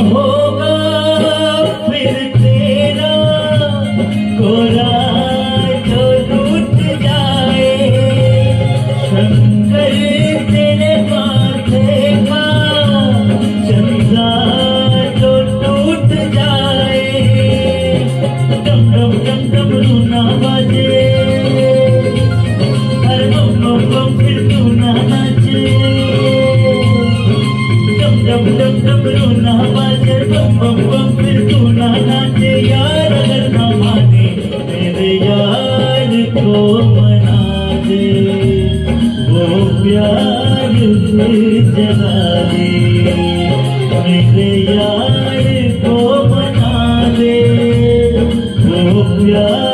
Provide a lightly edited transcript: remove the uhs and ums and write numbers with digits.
होगा फिर तेरा कोरा जो टूट जाए, शंकर तेरे माथे का चंदा जो टूट जाए। डम डम डम डमरू ना बाजे, अरे बम बम बम फिर तू ना नाचे। डम डम डमरू ना बाजे, बम बम बम फिर तू ना नाचे। यार अगर ना माने मेरे यार को मना दे, वो प्यार फिर जगा दे। मेरे यार को मना दे, वो प्यार